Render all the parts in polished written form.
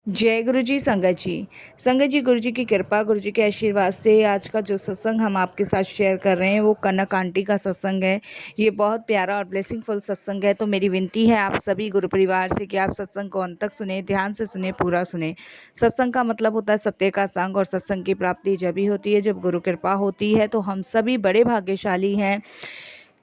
जय गुरु जी संगत जी। संगत जी, गुरु जी की कृपा, गुरु जी के आशीर्वाद से आज का जो सत्संग हम आपके साथ शेयर कर रहे हैं वो कनक आंटी का सत्संग है। ये बहुत प्यारा और ब्लेसिंगफुल सत्संग है। तो मेरी विनती है आप सभी गुरु परिवार से कि आप सत्संग को अंत तक सुने, ध्यान से सुने, पूरा सुने। सत्संग का मतलब होता है सत्य का संग, और सत्संग की प्राप्ति जब ही होती है जब गुरु कृपा होती है। तो हम सभी बड़े भाग्यशाली हैं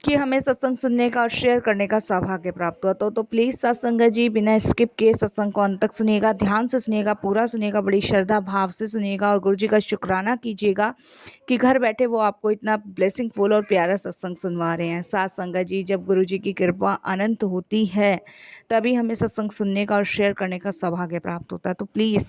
कि हमें सत्संग सुनने का और शेयर करने का सौभाग्य प्राप्त हुआ। तो प्लीज़ सत्संग जी बिना स्किप किए सत्संग को अंत तक सुनिएगा, ध्यान से सुनिएगा, पूरा सुनिएगा, बड़ी श्रद्धा भाव से सुनिएगा और गुरु जी का शुक्राना कीजिएगा कि घर बैठे वो आपको इतना ब्लेसिंगफुल और प्यारा सत्संग सुनवा रहे हैं। साथ संगत जी, जब गुरु जी की कृपा अनंत होती है तभी हमें सत्संग सुनने का और शेयर करने का सौभाग्य प्राप्त होता है। तो प्लीज़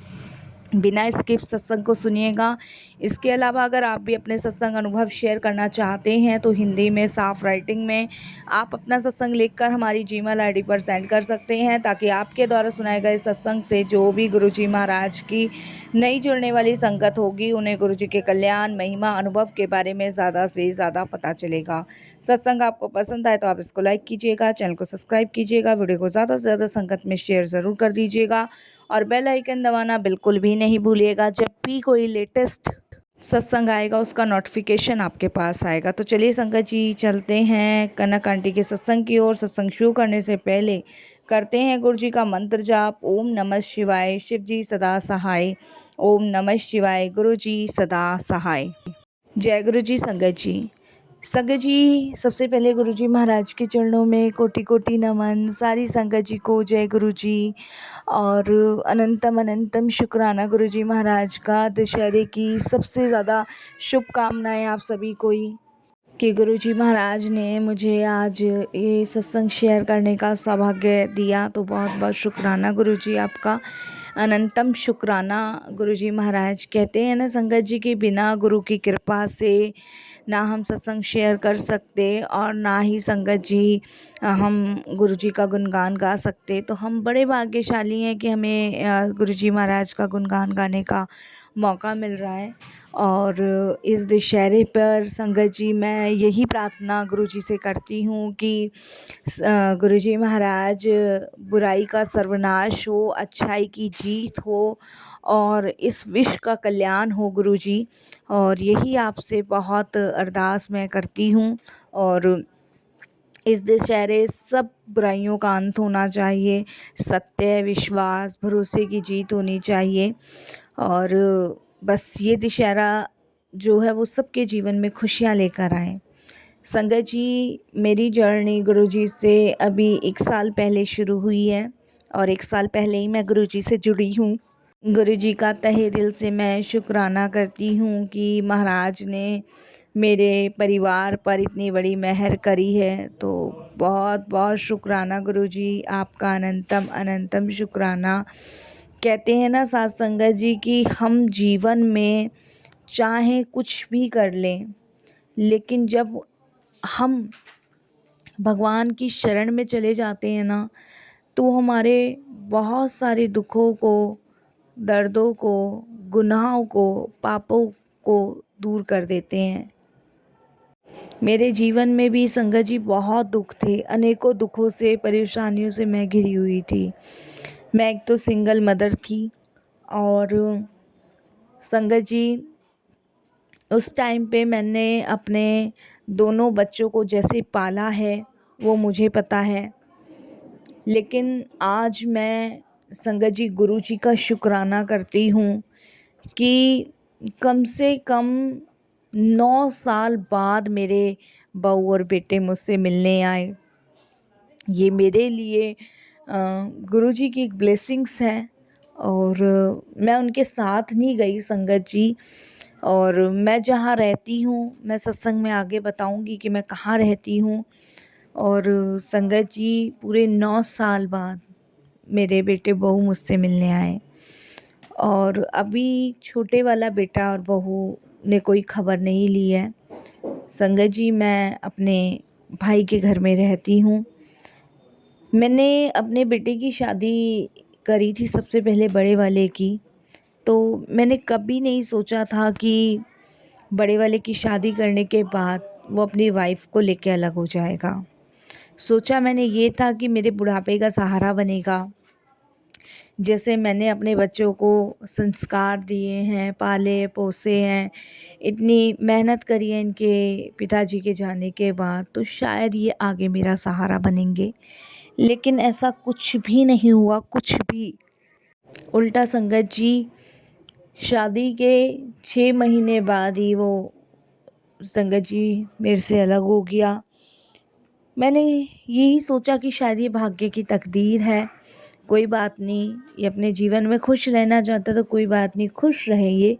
बिना स्किप सत्संग को सुनिएगा। इसके अलावा अगर आप भी अपने सत्संग अनुभव शेयर करना चाहते हैं तो हिंदी में साफ राइटिंग में आप अपना सत्संग लिखकर हमारी जीमेल आईडी पर सेंड कर सकते हैं, ताकि आपके द्वारा सुनाए गए सत्संग से जो भी गुरुजी महाराज की नई जुड़ने वाली संगत होगी उन्हें गुरुजी के कल्याण, महिमा, अनुभव के बारे में ज़्यादा से ज़्यादा पता चलेगा। सत्संग आपको पसंद आए तो आप इसको लाइक कीजिएगा, चैनल को सब्सक्राइब कीजिएगा, वीडियो को ज़्यादा से ज़्यादा संगत में शेयर ज़रूर कर दीजिएगा और बेल आइकन दबाना बिल्कुल भी नहीं भूलिएगा। जब भी कोई लेटेस्ट सत्संग आएगा उसका नोटिफिकेशन आपके पास आएगा। तो चलिए संगत जी, चलते हैं कनक आंटी के सत्संग की ओर। सत्संग शुरू करने से पहले करते हैं गुरु जी का मंत्र जाप। ओम नमः शिवाय, शिव जी सदा सहाय। ओम नमः शिवाय, गुरु जी सदा सहाय। जय गुरु जी संगत जी। संगत जी, सबसे पहले गुरु जी महाराज के चरणों में कोटि कोटि नमन। सारी संगत जी को जय गुरु जी और अनंतम अनंतम शुक्राना गुरु जी महाराज का। दशहरे की सबसे ज़्यादा शुभकामनाएं आप सभी को ही कि गुरु जी महाराज ने मुझे आज ये सत्संग शेयर करने का सौभाग्य दिया। तो बहुत बहुत शुक्राना गुरु जी आपका, अनंतम शुक्राना। गुरु जी महाराज कहते हैं ना संगत जी कि बिना गुरु की कृपा से ना हम सत्संग शेयर कर सकते और ना ही संगत जी हम गुरु जी का गुणगान गा सकते। तो हम बड़े भाग्यशाली हैं कि हमें गुरु जी महाराज का गुणगान गाने का मौका मिल रहा है। और इस दशहरे पर संगत जी मैं यही प्रार्थना गुरु जी से करती हूँ कि गुरु जी महाराज बुराई का सर्वनाश हो, अच्छाई की जीत हो और इस विश्व का कल्याण हो गुरु जी। और यही आपसे बहुत अरदास मैं करती हूँ। और इस दशहरे सब बुराइयों का अंत होना चाहिए, सत्य, विश्वास, भरोसे की जीत होनी चाहिए। और बस ये दशहरा जो है वो सबके जीवन में खुशियाँ लेकर आए। संगत जी, मेरी जर्नी गुरुजी से अभी 1 साल पहले शुरू हुई है और 1 साल पहले ही मैं गुरुजी से जुड़ी हूँ। गुरुजी का तहे दिल से मैं शुक्राना करती हूँ कि महाराज ने मेरे परिवार पर इतनी बड़ी मेहर करी है। तो बहुत बहुत शुक्राना गुरुजी आपका, अनंतम अनंतम शुक्राना। कहते हैं ना साथ संगत जी कि हम जीवन में चाहे कुछ भी कर लें, लेकिन जब हम भगवान की शरण में चले जाते हैं ना तो हमारे बहुत सारे दुखों को, दर्दों को, गुनाहों को, पापों को दूर कर देते हैं। मेरे जीवन में भी संगत जी बहुत दुख थे, अनेकों दुखों से, परेशानियों से मैं घिरी हुई थी। मैं एक तो सिंगल मदर थी और संगत जी उस टाइम पे मैंने अपने दोनों बच्चों को जैसे पाला है वो मुझे पता है। लेकिन आज मैं संगत जी गुरु जी का शुक्राना करती हूँ कि कम से कम 9 साल बाद मेरे बहू और बेटे मुझसे मिलने आए। ये मेरे लिए गुरु जी की एक ब्लेसिंग्स है। और मैं उनके साथ नहीं गई संगत जी। और मैं जहाँ रहती हूँ, मैं सत्संग में आगे बताऊँगी कि मैं कहाँ रहती हूँ। और संगत जी पूरे 9 साल बाद मेरे बेटे बहू मुझसे मिलने आए और अभी छोटे वाला बेटा और बहू ने कोई खबर नहीं ली है। संगत जी मैं अपने भाई के घर में रहती हूँ। मैंने अपने बेटे की शादी करी थी सबसे पहले बड़े वाले की। तो मैंने कभी नहीं सोचा था कि बड़े वाले की शादी करने के बाद वो अपनी वाइफ को लेके अलग हो जाएगा। सोचा मैंने ये था कि मेरे बुढ़ापे का सहारा बनेगा, जैसे मैंने अपने बच्चों को संस्कार दिए हैं, पाले पोसे हैं, इतनी मेहनत करी है इनके पिताजी के जाने के बाद, तो शायद ये आगे मेरा सहारा बनेंगे। लेकिन ऐसा कुछ भी नहीं हुआ, कुछ भी। उल्टा संगत जी शादी के 6 महीने बाद ही वो संगत जी मेरे से अलग हो गया। मैंने यही सोचा कि शायद ये भाग्य की तकदीर है, कोई बात नहीं, ये अपने जीवन में खुश रहना चाहता तो कोई बात नहीं, खुश रहे ये।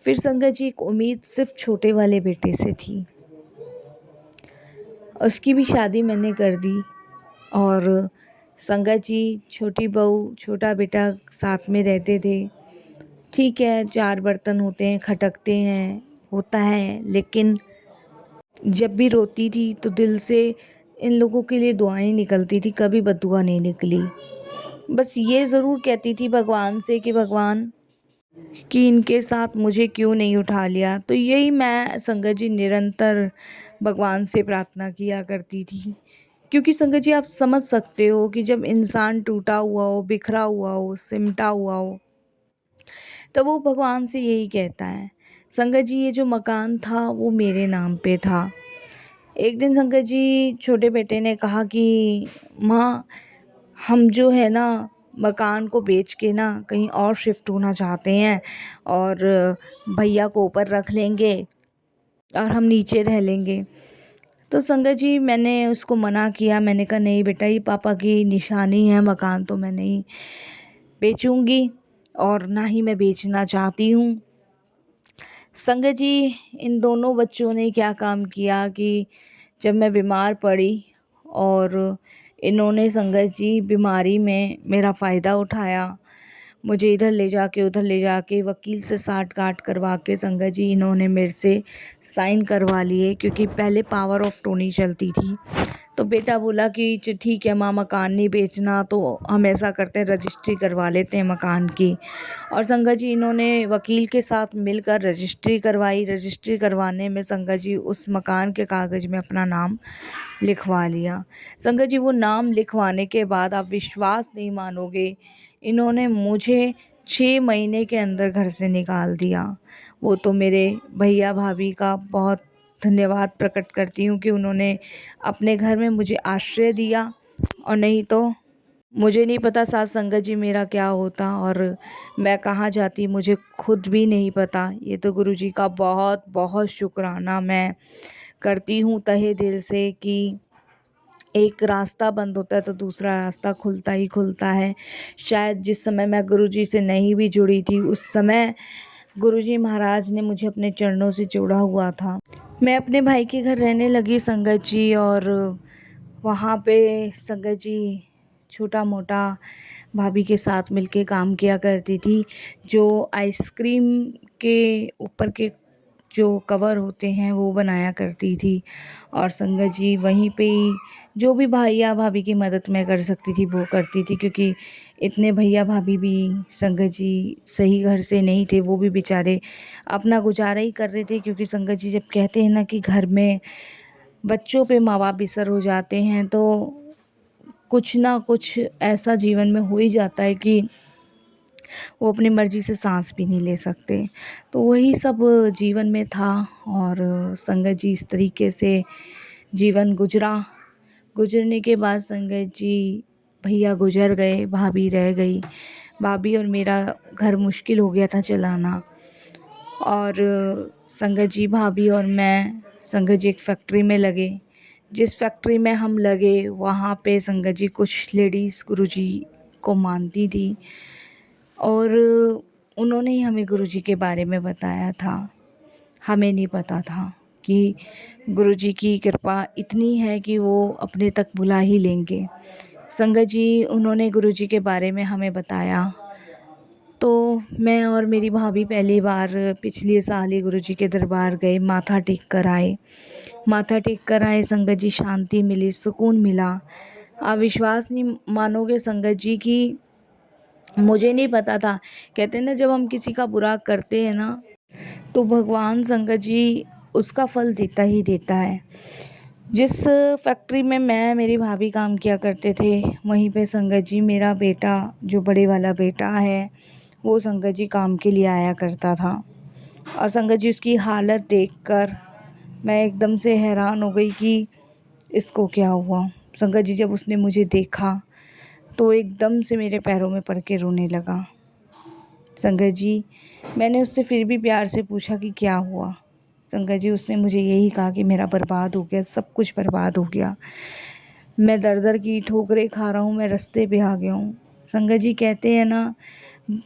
फिर संगत जी एक उम्मीद सिर्फ छोटे वाले बेटे से थी, उसकी भी शादी मैंने कर दी। और संगत जी छोटी बहू छोटा बेटा साथ में रहते थे। ठीक है, 4 बर्तन होते हैं, खटकते हैं, होता है, लेकिन जब भी रोती थी तो दिल से इन लोगों के लिए दुआएं निकलती थी, कभी बद्दुआ नहीं निकली। बस ये ज़रूर कहती थी भगवान से कि भगवान कि इनके साथ मुझे क्यों नहीं उठा लिया। तो यही मैं संगत जी निरंतर भगवान से प्रार्थना किया करती थी। क्योंकि संगत जी आप समझ सकते हो कि जब इंसान टूटा हुआ हो, बिखरा हुआ हो, सिमटा हुआ हो, तो वो भगवान से यही कहता है। संगत जी ये जो मकान था वो मेरे नाम पे था। एक दिन संगत जी छोटे बेटे ने कहा कि माँ, हम जो है ना मकान को बेच के ना कहीं और शिफ्ट होना चाहते हैं, और भैया को ऊपर रख लेंगे और हम नीचे रह लेंगे। तो संगत जी मैंने उसको मना किया, मैंने कहा नहीं बेटा, ये पापा की निशानी है, मकान तो मैं नहीं बेचूंगी और ना ही मैं बेचना चाहती हूँ। संगत जी इन दोनों बच्चों ने क्या काम किया कि जब मैं बीमार पड़ी और इन्होंने संगत जी बीमारी में मेरा फ़ायदा उठाया, मुझे इधर ले जाके उधर ले जाके वकील से साठ गांठ करवा के संगत जी इन्होंने मेरे से साइन करवा लिए, क्योंकि पहले पावर ऑफ टर्नी चलती थी। तो बेटा बोला कि ठीक है माँ, मकान नहीं बेचना तो हम ऐसा करते हैं, रजिस्ट्री करवा लेते हैं मकान की। और संगत जी इन्होंने वकील के साथ मिलकर रजिस्ट्री करवाई। रजिस्ट्री करवाने में संगत जी उस मकान के कागज़ में अपना नाम लिखवा लिया। संगत जी वो नाम लिखवाने के बाद आप विश्वास नहीं मानोगे, इन्होंने मुझे 6 महीने के अंदर घर से निकाल दिया। वो तो मेरे भैया भाभी का बहुत धन्यवाद प्रकट करती हूँ कि उन्होंने अपने घर में मुझे आश्रय दिया, और नहीं तो मुझे नहीं पता साथ संगत जी मेरा क्या होता और मैं कहाँ जाती, मुझे खुद भी नहीं पता। ये तो गुरु जी का बहुत बहुत शुक्राना मैं करती हूँ तहे दिल से कि एक रास्ता बंद होता है तो दूसरा रास्ता खुलता ही खुलता है। शायद जिस समय मैं गुरुजी से नहीं भी जुड़ी थी, उस समय गुरुजी महाराज ने मुझे अपने चरणों से जोड़ा हुआ था। मैं अपने भाई के घर रहने लगी संगत जी, और वहाँ पे संगत जी छोटा मोटा भाभी के साथ मिलके काम किया करती थी। जो आइसक्रीम के ऊपर के जो कवर होते हैं वो बनाया करती थी, और संगत जी वहीं पे ही जो भी भैया भाभी की मदद मैं कर सकती थी वो करती थी, क्योंकि इतने भैया भाभी भी संगत जी सही घर से नहीं थे, वो भी बेचारे अपना गुजारा ही कर रहे थे। क्योंकि संगत जी जब कहते हैं ना कि घर में बच्चों पे माँ बाप बिसर हो जाते हैं, तो कुछ ना कुछ ऐसा जीवन में हो ही जाता है कि वो अपनी मर्ज़ी से सांस भी नहीं ले सकते। तो वही सब जीवन में था, और संगत जी इस तरीके से जीवन गुजरा। गुजरने के बाद संगत जी भैया गुजर गए, भाभी रह गई। भाभी और मेरा घर मुश्किल हो गया था चलाना, और संगत जी भाभी और मैं संगत जी एक फैक्ट्री में लगे। जिस फैक्ट्री में हम लगे वहाँ पे संगत जी कुछ लेडीज़ गुरुजी को मानती थी, और उन्होंने ही हमें गुरुजी के बारे में बताया था। हमें नहीं पता था कि गुरुजी की कृपा इतनी है कि वो अपने तक बुला ही लेंगे। संगत जी उन्होंने गुरुजी के बारे में हमें बताया, तो मैं और मेरी भाभी पहली बार पिछले साल ही गुरुजी के दरबार गए, माथा टेक कर आए। माथा टेक कर आए संगत जी, शांति मिली, सुकून मिला। आप विश्वास नहीं मानोगे संगत जी कि मुझे नहीं पता था। कहते हैं ना जब हम किसी का बुरा करते हैं ना तो भगवान संगत जी उसका फल देता ही देता है। जिस फैक्ट्री में मैं मेरी भाभी काम किया करते थे, वहीं पे संगत जी मेरा बेटा, जो बड़े वाला बेटा है, वो संगत जी काम के लिए आया करता था। और संगत जी उसकी हालत देखकर मैं एकदम से हैरान हो गई कि इसको क्या हुआ। संगत जी जब उसने मुझे देखा तो एकदम से मेरे पैरों में पड़ के रोने लगा। संगत जी, मैंने उससे फिर भी प्यार से पूछा कि क्या हुआ। संगत जी, उसने मुझे यही कहा कि मेरा बर्बाद हो गया, सब कुछ बर्बाद हो गया, मैं दर-दर की ठोकरें खा रहा हूँ, मैं रास्ते पे आ गया हूँ। संगत जी, कहते हैं ना,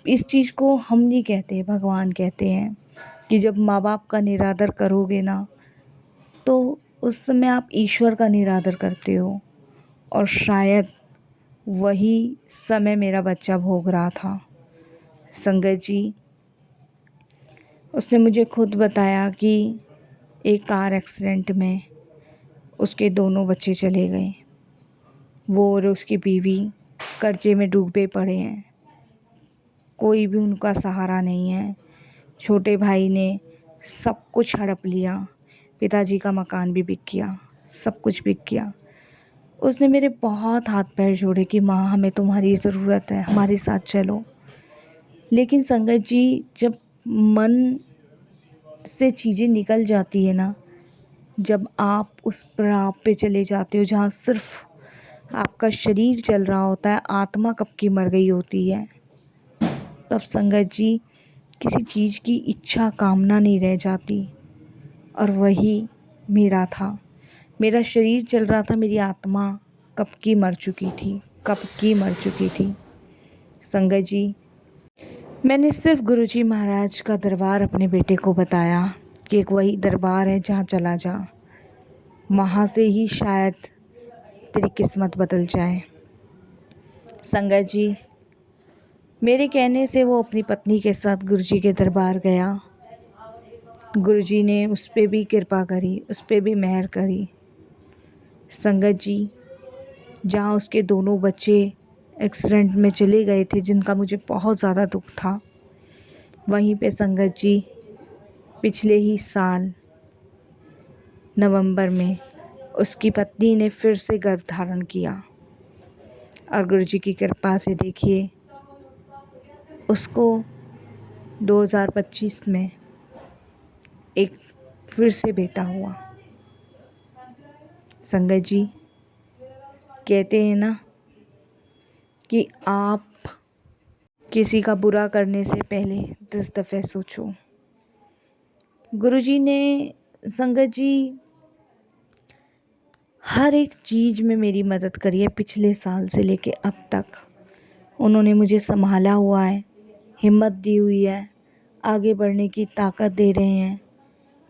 इस चीज़ को हम नहीं कहते, भगवान कहते हैं कि जब माँ बाप का निरादर करोगे ना, तो उस समय आप ईश्वर का निरादर करते हो। और शायद वही समय मेरा बच्चा भोग रहा था। संगत जी, उसने मुझे खुद बताया कि एक कार एक्सीडेंट में उसके दोनों बच्चे चले गए। वो और उसकी बीवी कर्जे में डूबे पड़े हैं, कोई भी उनका सहारा नहीं है। छोटे भाई ने सब कुछ हड़प लिया, पिताजी का मकान भी बिक गया, सब कुछ बिक गया। उसने मेरे बहुत हाथ पैर जोड़े कि माँ, हमें तुम्हारी ज़रूरत है, हमारे साथ चलो। लेकिन संगत जी, जब मन से चीज़ें निकल जाती है ना, जब आप उस पड़ाव पे चले जाते हो जहाँ सिर्फ आपका शरीर चल रहा होता है, आत्मा कब की मर गई होती है, तब संगत जी किसी चीज़ की इच्छा कामना नहीं रह जाती। और वही मेरा था। मेरा शरीर चल रहा था, मेरी आत्मा कब की मर चुकी थी, कब की मर चुकी थी। संगत जी, मैंने सिर्फ गुरुजी महाराज का दरबार अपने बेटे को बताया कि एक वही दरबार है जहाँ चला जा, वहाँ से ही शायद तेरी किस्मत बदल जाए। संगत जी, मेरे कहने से वो अपनी पत्नी के साथ गुरुजी के दरबार गया। गुरुजी ने उस पर भी कृपा करी, उस पर भी मेहर करी। संगत जी, जहाँ उसके दोनों बच्चे एक्सीडेंट में चले गए थे, जिनका मुझे बहुत ज़्यादा दुख था, वहीं पे संगत जी पिछले ही साल नवंबर में उसकी पत्नी ने फिर से गर्भ धारण किया। और गुरुजी की कृपा से देखिए, उसको 2025 में एक फिर से बेटा हुआ। संगत जी, कहते हैं ना कि आप किसी का बुरा करने से पहले 10 दफ़े सोचो। गुरुजी ने संगत जी हर एक चीज़ में मेरी मदद करी है, पिछले साल से लेके अब तक। उन्होंने मुझे संभाला हुआ है, हिम्मत दी हुई है, आगे बढ़ने की ताकत दे रहे हैं,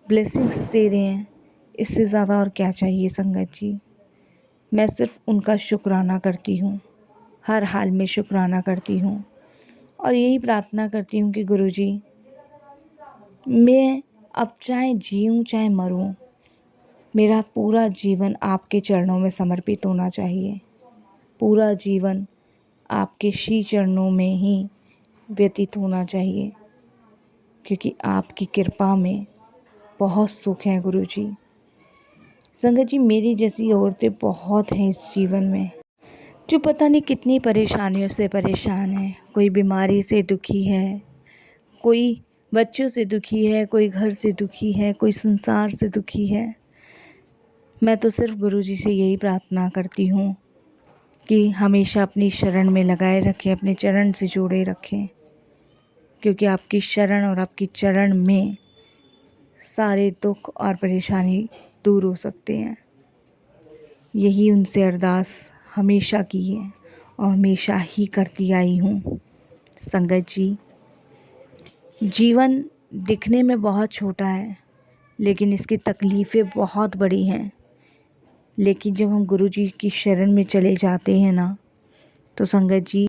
ब्लेसिंग्स दे रहे हैं। इससे ज़्यादा और क्या चाहिए संगत जी। मैं सिर्फ़ उनका शुक्राना करती हूँ, हर हाल में शुक्राना करती हूँ। और यही प्रार्थना करती हूँ कि गुरुजी, मैं अब चाहे जीऊँ चाहे मरूँ, मेरा पूरा जीवन आपके चरणों में समर्पित होना चाहिए। पूरा जीवन आपके श्री चरणों में ही व्यतीत होना चाहिए, क्योंकि आपकी कृपा में बहुत सुख है गुरुजी। संगत जी, मेरी जैसी औरतें बहुत हैं इस जीवन में, जो पता नहीं कितनी परेशानियों से परेशान है। कोई बीमारी से दुखी है, कोई बच्चों से दुखी है, कोई घर से दुखी है, कोई संसार से दुखी है। मैं तो सिर्फ गुरुजी से यही प्रार्थना करती हूँ कि हमेशा अपनी शरण में लगाए रखें, अपने चरण से जोड़े रखें, क्योंकि आपकी शरण और आपकी चरण में सारे दुख और परेशानी दूर हो सकते हैं। यही उनसे अरदास हमेशा की है और हमेशा ही करती आई हूँ। संगत जी, जीवन दिखने में बहुत छोटा है, लेकिन इसकी तकलीफ़ें बहुत बड़ी हैं। लेकिन जब हम गुरुजी की शरण में चले जाते हैं ना, तो संगत जी